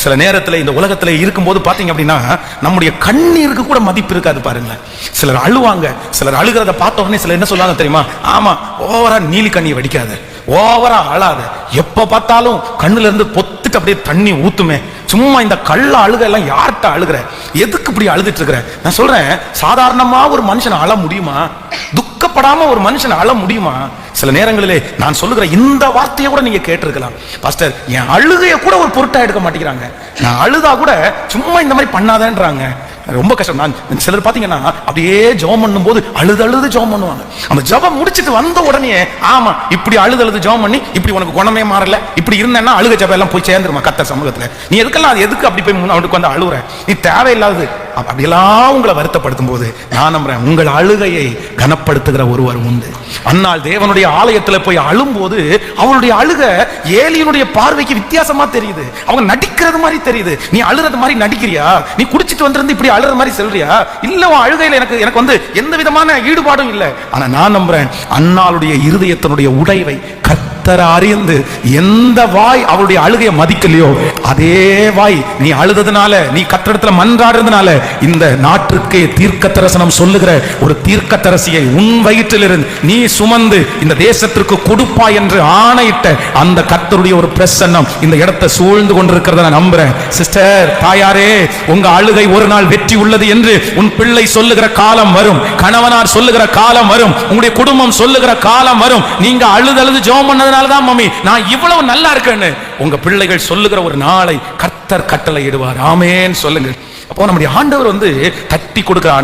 சில நேரத்தில் இந்த உலகத்தில் இருக்கும்போது பார்த்தீங்க அப்படின்னா நம்முடைய கண்ணீருக்கு கூட மதிப்பு இருக்காது பாருங்களேன். சிலர் அழுவாங்க, சிலர் அழுகிறத பார்த்த உடனே சிலர் என்ன சொல்லுவாங்க தெரியுமா? ஆமா, ஓவரா நீலி கண்ணீர் வடிக்காத, ஓவரா அழாத, எப்ப பார்த்தாலும் கண்ணுல இருந்து பொத்துட்டு அப்படியே தண்ணி ஊத்துமே, சும்மா இந்த கள்ள அழுக எல்லாம் யார்கிட்ட அழுகிற, எதுக்கு இப்படி அழுதுட்டு இருக்கிற? நான் சொல்றேன், சாதாரணமா ஒரு மனுஷன் அழ முடியுமா? துக்கப்படாம ஒரு மனுஷன் அழ முடியுமா? சில நேரங்களிலே நான் சொல்லுகிற இந்த வார்த்தையை கூட நீங்க கேட்டிருக்கலாம், பாஸ்டர் என் அழுகைய கூட ஒரு பொருட்டா எடுக்க மாட்டேங்கிறாங்க, நான் அழுதா கூட சும்மா இந்த மாதிரி பண்ணாதேன்றாங்க. ரொம்ப கஷ்டம். நான் சிலர் பாத்தீங்கன்னா அப்படியே ஜெபம் பண்ணும் போது அழுது ஜெபம் பண்ணுவாங்க. அந்த ஜெபம் முடிச்சிட்டு வந்த உடனே ஆமா இப்படி அழுது ஜெபம் பண்ணி இப்படி உனக்கு குணமே மாறல, இப்படி இருந்தேன்னா அழுக ஜெபம் எல்லாம் போய் சேர்ந்துருமா கர்த்தர் சமூகத்துல. நீ எதுக்கெல்லாம் அது எதுக்கு அப்படி போய் அவனுக்கு வந்து அழுகுற? நீ தேவையில்லாதது அப்படியெல்லாம் உங்களை வருத்தப்படுத்தும் போது நான் நம்புறேன் உங்கள் அழுகையை கனப்படுத்துகிற ஒருவர் உண்டு. அன்னால் தேவனுடைய ஆலயத்துல போய் அழும்போது அவனுடைய அழுக ஏலியனுடைய பார்வைக்கு வித்தியாசமா தெரியுது. அவங்க நடிக்கிறது மாதிரி தெரியுது. நீ அழுறது மாதிரி நடிக்கிறியா? நீ குடிச்சிட்டு வந்திருந்து இப்படி அழுற மாதிரி சொல்றியா? இல்ல, உன் அழுகையில எனக்கு வந்து எந்த விதமான ஈடுபாடும் இல்லை. ஆனா நான் நம்புறேன் அன்னாளுடைய இருதயத்தினுடைய உடைவை கர்த்தர் அறிந்து எந்த வாய் அவளுடைய அழுகையை மதிக்கலையோ அதே வாய் நீ அழுததுனால, நீ கர்த்தரிடத்துல மன்றாடுறதுனால இந்த நாட்டிற்கு தீர்க்க தரிசனம் சொல்லுகிற ஒரு தீர்க்க தரிசியை உன் வயிற்றிலிருந்து நீ சுமந்து இந்த தேசத்திற்கு கொடுப்பாய் என்று ஆணையிட்ட அந்த கர்த்தருடைய ஒரு பிரசன்னம் இந்த இடத்தை சூழ்ந்து கொண்டிருக்கிறத நான் நம்புறேன். சிஸ்டர், தாயாரே, உங்க அழுகை ஒரு நாள் வெற்றி உள்ளது என்று உன் பிள்ளை சொல்லுகிற காலம் வரும், கணவனார் சொல்லுகிற காலம் வரும், உங்களுடைய குடும்பம் சொல்லுகிற காலம் வரும். நீங்க அழுது ஜெபம் பண்ணதுனாலதான் மம்மி நான் இவ்வளவு நல்லா இருக்கேன்னு உங்க பிள்ளைகள் சொல்லுகிற ஒரு நாளை கர்த்தர் கட்டளை இடுவார். ஆமென் சொல்லுங்க. அப்போ நம்முடைய ஆண்டவர் வந்து தட்டி கொடுக்கிற ஆண்டவர்.